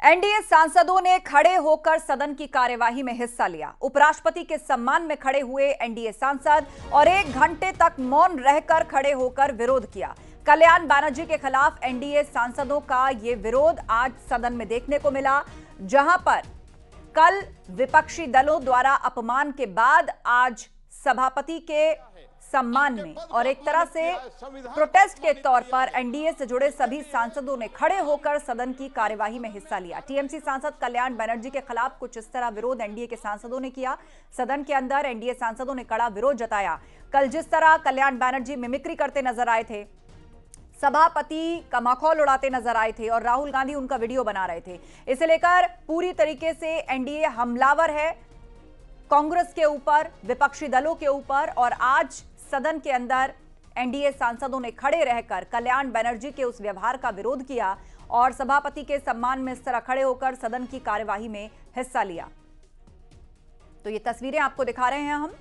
NDA सांसदों ने खड़े होकर सदन की कार्यवाही में हिस्सा लिया। उपराष्ट्रपति के सम्मान में खड़े हुए एनडीए सांसद और 1 घंटे तक मौन रहकर खड़े होकर विरोध किया। कल्याण बनर्जी के खिलाफ एनडीए सांसदों का यह विरोध आज सदन में देखने को मिला, जहां पर कल विपक्षी दलों द्वारा अपमान के बाद आज सभापति के सम्मान में और एक तरह से प्रोटेस्ट के तौर पर एनडीए से जुड़े सभी सांसदों ने खड़े होकर सदन की कार्यवाही में हिस्सा लिया। टीएमसी सांसद कल्याण बनर्जी के खिलाफ कुछ इस तरह विरोध एनडीए के सांसदों ने किया। सदन के अंदर एनडीए सांसदों ने कड़ा विरोध जताया। कल जिस तरह कल्याण बनर्जी मिमिक्री करते नजर आए थे, सभापति का मखौल उड़ाते नजर आए थे और राहुल गांधी उनका वीडियो बना रहे थे, इसे लेकर पूरी तरीके से एनडीए हमलावर है कांग्रेस के ऊपर, विपक्षी दलों के ऊपर। और आज सदन के अंदर एनडीए सांसदों ने खड़े रहकर कल्याण बनर्जी के उस व्यवहार का विरोध किया और सभापति के सम्मान में इस तरह खड़े होकर सदन की कार्यवाही में हिस्सा लिया। तो ये तस्वीरें आपको दिखा रहे हैं हम,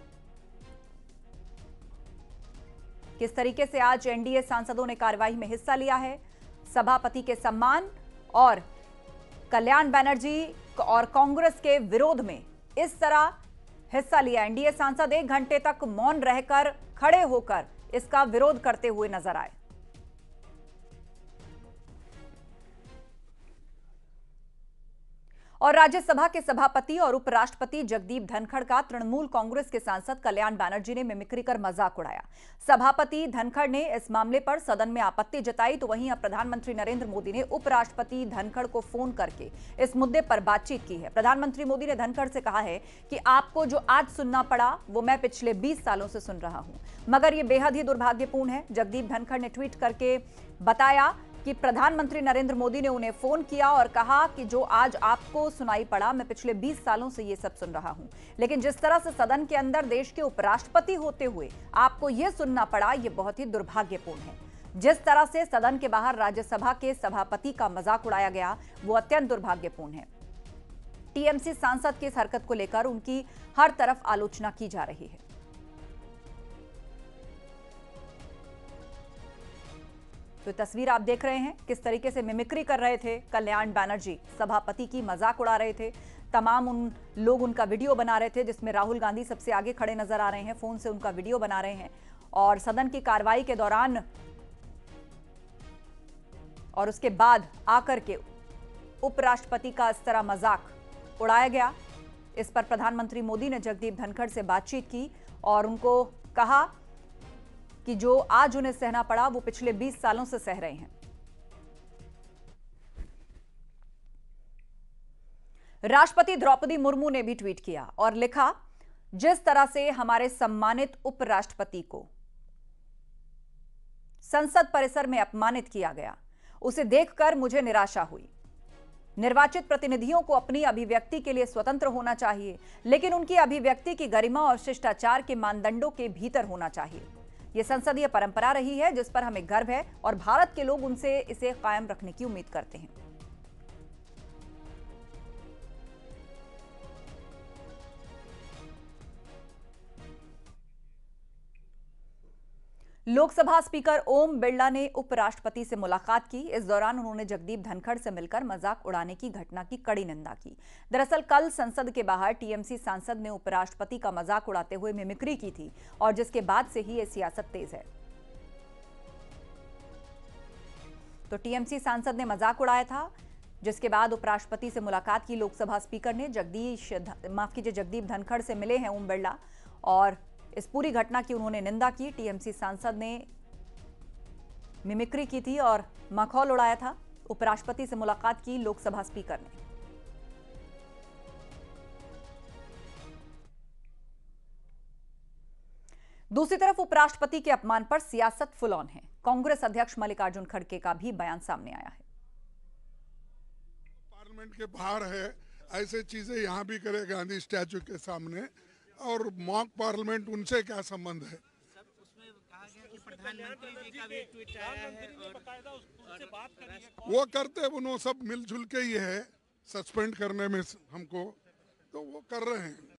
किस तरीके से आज एनडीए सांसदों ने कार्यवाही में हिस्सा लिया है। सभापति के सम्मान और कल्याण बनर्जी और कांग्रेस के विरोध में इस तरह हिस्सा लिया। एनडीए सांसद 1 घंटे तक मौन रहकर खड़े होकर इसका विरोध करते हुए नजर आए। और राज्यसभा के सभापति और उपराष्ट्रपति जगदीप धनखड़ का तृणमूल कांग्रेस के सांसद कल्याण बनर्जी ने मिमिक्री कर मजाक उड़ाया। सभापति धनखड़ ने इस मामले पर सदन में आपत्ति जताई, तो वहीं अब प्रधानमंत्री नरेंद्र मोदी ने उपराष्ट्रपति धनखड़ को फोन करके इस मुद्दे पर बातचीत की है। प्रधानमंत्री मोदी ने धनखड़ से कहा है कि आपको जो आज सुनना पड़ा वो मैं पिछले 20 सालों से सुन रहा हूं, मगर यह बेहद ही दुर्भाग्यपूर्ण है। जगदीप धनखड़ ने ट्वीट करके बताया कि प्रधानमंत्री नरेंद्र मोदी ने उन्हें फोन किया और कहा कि जो आज आपको सुनाई पड़ा मैं पिछले 20 सालों से ये सब सुन रहा हूं, लेकिन जिस तरह से सदन के अंदर देश के उपराष्ट्रपति होते हुए आपको यह सुनना पड़ा, यह बहुत ही दुर्भाग्यपूर्ण है। जिस तरह से सदन के बाहर राज्यसभा के सभापति का मजाक उड़ाया गया वो अत्यंत दुर्भाग्यपूर्ण है। टीएमसी सांसद की इस हरकत को लेकर उनकी हर तरफ आलोचना की जा रही है। तो तस्वीर आप देख रहे हैं किस तरीके से मिमिक्री कर रहे थे कल्याण बनर्जी, सभापति की मजाक उड़ा रहे थे। तमाम उन लोग उनका वीडियो बना रहे थे, जिसमें राहुल गांधी सबसे आगे खड़े नजर आ रहे हैं, फोन से उनका वीडियो बना रहे हैं। और सदन की कार्रवाई के दौरान और उसके बाद आकर के उपराष्ट्रपति का इस तरह मजाक उड़ाया गया। इस पर प्रधानमंत्री मोदी ने जगदीप धनखड़ से बातचीत की और उनको कहा कि जो आज उन्हें सहना पड़ा वो पिछले 20 सालों से सह रहे हैं। राष्ट्रपति द्रौपदी मुर्मू ने भी ट्वीट किया और लिखा, जिस तरह से हमारे सम्मानित उपराष्ट्रपति को संसद परिसर में अपमानित किया गया, उसे देखकर मुझे निराशा हुई। निर्वाचित प्रतिनिधियों को अपनी अभिव्यक्ति के लिए स्वतंत्र होना चाहिए, लेकिन उनकी अभिव्यक्ति की गरिमा और शिष्टाचार के मानदंडों के भीतर होना चाहिए। यह संसदीय परंपरा रही है जिस पर हमें गर्व है और भारत के लोग उनसे इसे कायम रखने की उम्मीद करते हैं। लोकसभा स्पीकर ओम बिरला ने उपराष्ट्रपति से मुलाकात की। इस दौरान उन्होंने जगदीप धनखड़ से मिलकर मजाक उड़ाने की घटना की कड़ी निंदा की। दरअसल कल संसद के बाहर टीएमसी सांसद ने उपराष्ट्रपति का मजाक उड़ाते हुए मिमिक्री की थी और जिसके बाद से ही ये सियासत तेज है। तो टीएमसी सांसद ने मजाक उड़ाया था, जिसके बाद उपराष्ट्रपति से मुलाकात की लोकसभा स्पीकर ने। जगदीप धनखड़ से मिले हैं ओम बिरला और इस पूरी घटना की उन्होंने निंदा की। टीएमसी सांसद ने मिमिक्री की थी और मखौल उड़ाया था। उपराष्ट्रपति से मुलाकात की लोकसभा स्पीकर ने। दूसरी तरफ उपराष्ट्रपति के अपमान पर सियासत फुल ऑन है। कांग्रेस अध्यक्ष मल्लिकार्जुन खड़गे का भी बयान सामने आया है। पार्लियामेंट के बाहर है, ऐसे चीजें यहां भी करे गांधी स्टैचू के सामने, और मॉक पार्लियामेंट उनसे क्या संबंध है? सर, उसमें कहा गया कि प्रधानमंत्री जी का भी ट्वीट आया है और वो करते हैं, उन्होंने सब मिलजुल के ही है सस्पेंड करने में हमको, तो वो कर रहे हैं।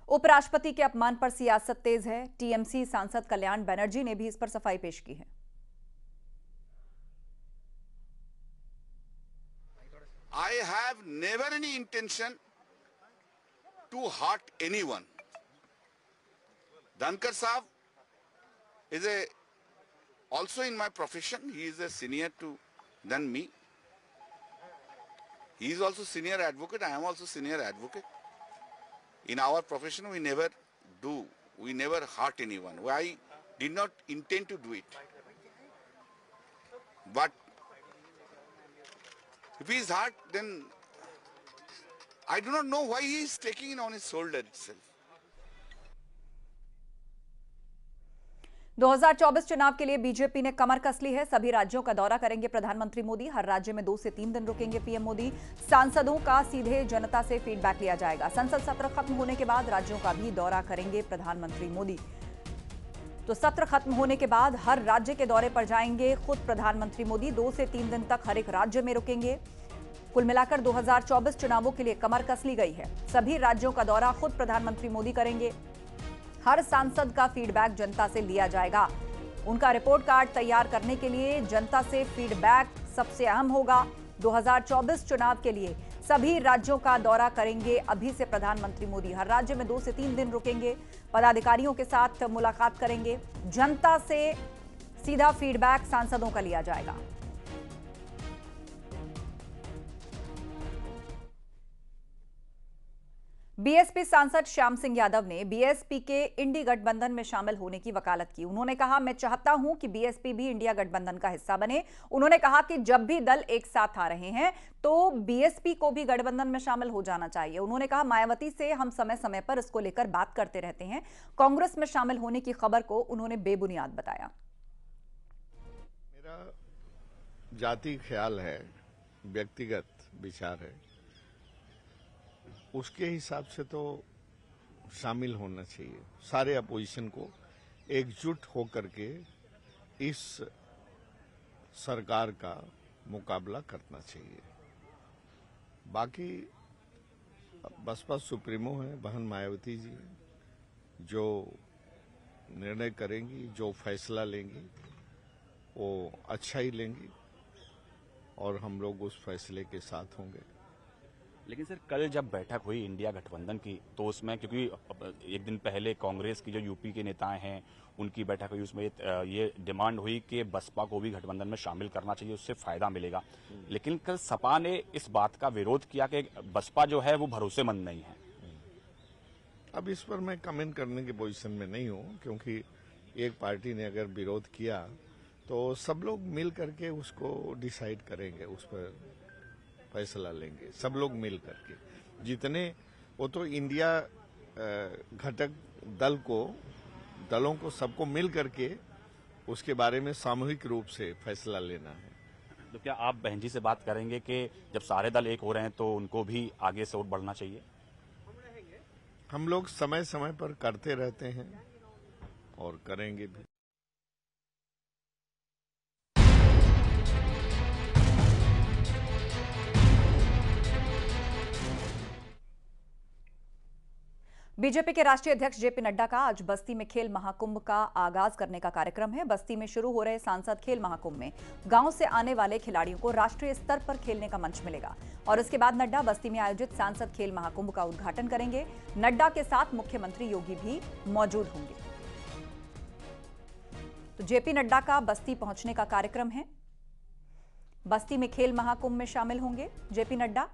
उपराष्ट्रपति के अपमान पर सियासत तेज है। टीएमसी सांसद कल्याण बनर्जी ने भी इस पर सफाई पेश की है। have never any intention to hurt anyone. Dhankar Saab is also in my profession. He is a senior than me. He is also senior advocate. I am also senior advocate. In our profession, we never hurt anyone. I did not intend to do it. But if he is hurt, then I do not know why he is taking it on his shoulder itself. 2024 चुनाव के लिए BJP ने कमर कस ली है। सभी राज्यों का दौरा करेंगे प्रधानमंत्री मोदी। हर राज्य में 2 से 3 दिन रुकेंगे पीएम मोदी। सांसदों का सीधे जनता से फीडबैक लिया जाएगा। संसद सत्र खत्म होने के बाद राज्यों का भी दौरा करेंगे प्रधानमंत्री मोदी। तो सत्र खत्म होने के बाद हर राज्य के दौरे पर जाएंगे खुद प्रधानमंत्री मोदी। 2 से 3 दिन तक हर एक राज्य में रुकेंगे। कुल मिलाकर 2024 चुनावों के लिए कमर कस ली गई है। सभी राज्यों का दौरा खुद प्रधानमंत्री मोदी करेंगे। हर सांसद का फीडबैक जनता से लिया जाएगा। उनका रिपोर्ट कार्ड तैयार करने के लिए जनता से फीडबैक सबसे अहम होगा। 2024 चुनाव के लिए सभी राज्यों का दौरा करेंगे अभी से प्रधानमंत्री मोदी। हर राज्य में 2 से 3 दिन रुकेंगे, पदाधिकारियों के साथ मुलाकात करेंगे। जनता से सीधा फीडबैक सांसदों का लिया जाएगा। बीएसपी सांसद श्याम सिंह यादव ने बीएसपी के इंडी गठबंधन में शामिल होने की वकालत की। उन्होंने कहा, मैं चाहता हूं कि बीएसपी भी इंडिया गठबंधन का हिस्सा बने। उन्होंने कहा कि जब भी दल एक साथ आ रहे हैं तो बीएसपी को भी गठबंधन में शामिल हो जाना चाहिए। उन्होंने कहा, मायावती से हम समय समय पर इसको लेकर बात करते रहते हैं। कांग्रेस में शामिल होने की खबर को उन्होंने बेबुनियाद बताया। मेरा जाति ख्याल है, व्यक्तिगत विचार है, उसके हिसाब से तो शामिल होना चाहिए। सारे अपोजिशन को एकजुट होकर के इस सरकार का मुकाबला करना चाहिए। बाकी बसपा सुप्रीमो है बहन मायावती जी, जो निर्णय करेंगी, जो फैसला लेंगी वो अच्छा ही लेंगी और हम लोग उस फैसले के साथ होंगे। लेकिन सर, कल जब बैठक हुई इंडिया गठबंधन की तो उसमें, क्योंकि एक दिन पहले कांग्रेस की जो यूपी के नेताएं हैं उनकी बैठक हुई, उसमें ये डिमांड हुई कि बसपा को भी गठबंधन में शामिल करना चाहिए, उससे फायदा मिलेगा। लेकिन कल सपा ने इस बात का विरोध किया कि बसपा जो है वो भरोसेमंद नहीं है। अब इस पर मैं कमेंट करने की पोजीशन में नहीं हूं, क्योंकि एक पार्टी ने अगर विरोध किया तो सब लोग मिल करके उसको डिसाइड करेंगे, उस पर फैसला लेंगे सब लोग मिल करके। जितने वो तो इंडिया घटक दलों को सबको मिल करके उसके बारे में सामूहिक रूप से फैसला लेना है। तो क्या आप बहन जी से बात करेंगे कि जब सारे दल एक हो रहे हैं तो उनको भी आगे से और बढ़ना चाहिए? हम लोग समय समय पर करते रहते हैं और करेंगे भी। बीजेपी के राष्ट्रीय अध्यक्ष जेपी नड्डा का आज बस्ती में खेल महाकुंभ का आगाज करने का कार्यक्रम है। बस्ती में शुरू हो रहे सांसद खेल महाकुंभ में गांव से आने वाले खिलाड़ियों को राष्ट्रीय स्तर पर खेलने का मंच मिलेगा और इसके बाद नड्डा बस्ती में आयोजित सांसद खेल महाकुंभ का उद्घाटन करेंगे। नड्डा के साथ मुख्यमंत्री योगी भी मौजूद होंगे। तो जेपी नड्डा का बस्ती पहुंचने का कार्यक्रम है। बस्ती में खेल महाकुंभ में शामिल होंगे जेपी नड्डा।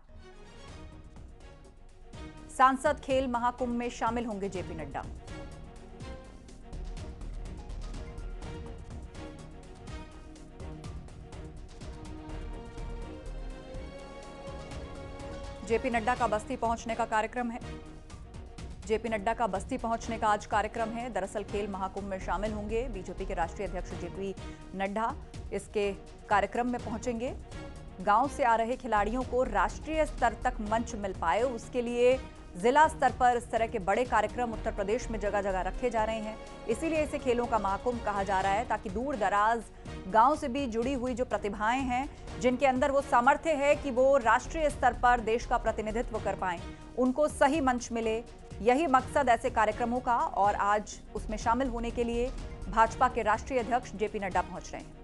सांसद खेल महाकुंभ में शामिल होंगे जेपी नड्डा। जेपी नड्डा का बस्ती पहुंचने का कार्यक्रम है। जेपी नड्डा का बस्ती पहुंचने का आज कार्यक्रम है। दरअसल खेल महाकुंभ में शामिल होंगे बीजेपी के राष्ट्रीय अध्यक्ष जेपी नड्डा। इसके कार्यक्रम में पहुंचेंगे। गांव से आ रहे खिलाड़ियों को राष्ट्रीय स्तर तक मंच मिल पाए, उसके लिए जिला स्तर पर इस तरह के बड़े कार्यक्रम उत्तर प्रदेश में जगह जगह रखे जा रहे हैं। इसीलिए इसे खेलों का महाकुंभ कहा जा रहा है, ताकि दूर दराज गांव से भी जुड़ी हुई जो प्रतिभाएं हैं, जिनके अंदर वो सामर्थ्य है कि वो राष्ट्रीय स्तर पर देश का प्रतिनिधित्व कर पाएं, उनको सही मंच मिले। यही मकसद ऐसे कार्यक्रमों का, और आज उसमें शामिल होने के लिए भाजपा के राष्ट्रीय अध्यक्ष जेपी नड्डा पहुंच रहे हैं।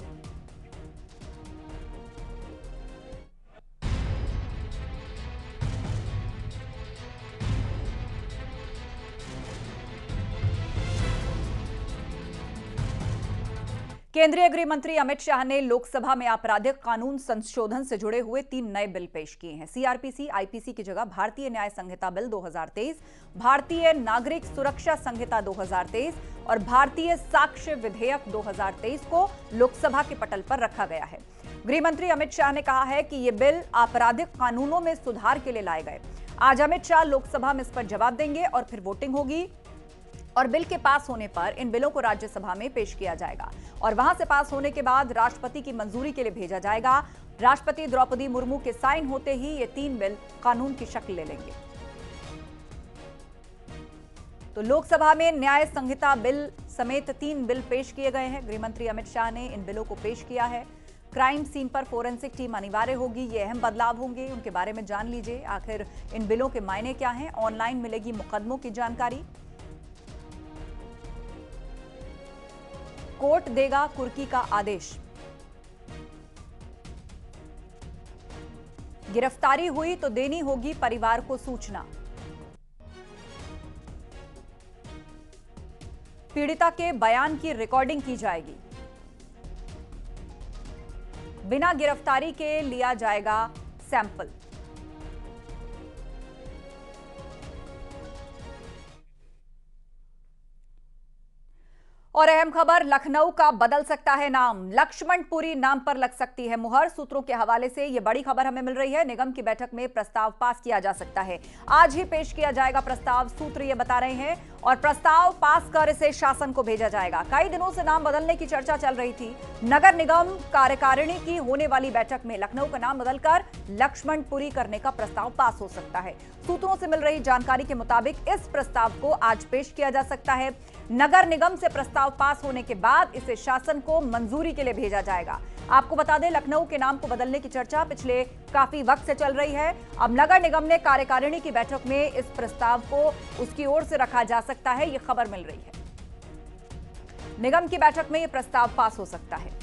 केंद्रीय गृह मंत्री अमित शाह ने लोकसभा में आपराधिक कानून संशोधन से जुड़े हुए 3 नए बिल पेश किए हैं। सीआरपीसी, आईपीसी की जगह भारतीय न्याय संहिता बिल 2023, भारतीय नागरिक सुरक्षा संहिता 2023 और भारतीय साक्ष्य विधेयक 2023 को लोकसभा के पटल पर रखा गया है। गृह मंत्री अमित शाह ने कहा है कि ये बिल आपराधिक कानूनों में सुधार के लिए लाए गए। आज अमित शाह लोकसभा में इस पर जवाब देंगे और फिर वोटिंग होगी और बिल के पास होने पर इन बिलों को राज्यसभा में पेश किया जाएगा और वहां से पास होने के बाद राष्ट्रपति की मंजूरी के लिए भेजा जाएगा। राष्ट्रपति द्रौपदी मुर्मू के साइन होते ही ये 3 बिल कानून की शक्ल ले लेंगे। तो लोकसभा में न्याय संहिता बिल समेत 3 बिल पेश किए गए हैं। गृह मंत्री अमित शाह ने इन बिलों को पेश किया है। क्राइम सीन पर फोरेंसिक टीम अनिवार्य होगी, ये अहम बदलाव होंगे, उनके बारे में जान लीजिए। आखिर इन बिलों के मायने क्या हैं? ऑनलाइन मिलेगी मुकदमों की जानकारी। कोर्ट देगा कुर्की का आदेश। गिरफ्तारी हुई तो देनी होगी परिवार को सूचना। पीड़िता के बयान की रिकॉर्डिंग की जाएगी। बिना गिरफ्तारी के लिया जाएगा सैंपल। और अहम खबर, लखनऊ का बदल सकता है नाम, लक्ष्मणपुरी नाम पर लग सकती है मुहर। सूत्रों के हवाले से यह बड़ी खबर हमें मिल रही है। निगम की बैठक में प्रस्ताव पास किया जा सकता है। आज ही पेश किया जाएगा प्रस्ताव, सूत्र ये बता रहे हैं, और प्रस्ताव पास कर इसे शासन को भेजा जाएगा। कई दिनों से नाम बदलने की चर्चा चल रही थी। नगर निगम कार्यकारिणी की होने वाली बैठक में लखनऊ का नाम बदलकर लक्ष्मणपुरी करने का प्रस्ताव पास हो सकता है। सूत्रों से मिल रही जानकारी के मुताबिक इस प्रस्ताव को आज पेश किया जा सकता है। नगर निगम से प्रस्ताव पास होने के बाद इसे शासन को मंजूरी के लिए भेजा जाएगा। आपको बता दें, लखनऊ के नाम को बदलने की चर्चा पिछले काफी वक्त से चल रही है। अब नगर निगम ने कार्यकारिणी की बैठक में इस प्रस्ताव को उसकी ओर से रखा जा सकता है, यह खबर मिल रही है। निगम की बैठक में यह प्रस्ताव पास हो सकता है।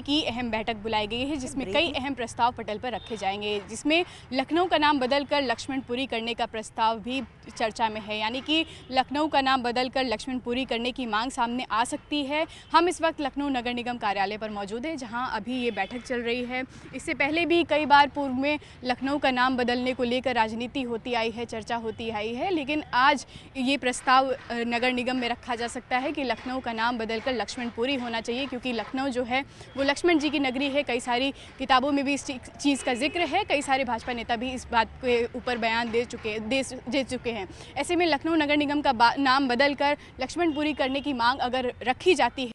की अहम बैठक बुलाई गई है जिसमें कई अहम प्रस्ताव पटल पर रखे जाएंगे, जिसमें लखनऊ का नाम बदलकर लक्ष्मणपुरी करने का प्रस्ताव भी चर्चा में है। यानी कि लखनऊ का नाम बदलकर लक्ष्मणपुरी करने की मांग सामने आ सकती है। हम इस वक्त लखनऊ नगर निगम कार्यालय पर मौजूद हैं, जहां अभी ये बैठक चल रही है। इससे पहले भी कई बार पूर्व में लखनऊ का नाम बदलने को लेकर राजनीति होती आई है, चर्चा होती आई है, लेकिन आज ये प्रस्ताव नगर निगम में रखा जा सकता है कि लखनऊ का नाम बदलकर लक्ष्मणपुरी होना चाहिए, क्योंकि लखनऊ जो है वो लक्ष्मण जी की नगरी है। कई सारी किताबों में भी इस चीज़ का जिक्र है। कई सारे भाजपा नेता भी इस बात के ऊपर बयान दे चुके हैं। ऐसे में लखनऊ नगर निगम का नाम बदलकर लक्ष्मणपुरी करने की मांग अगर रखी जाती है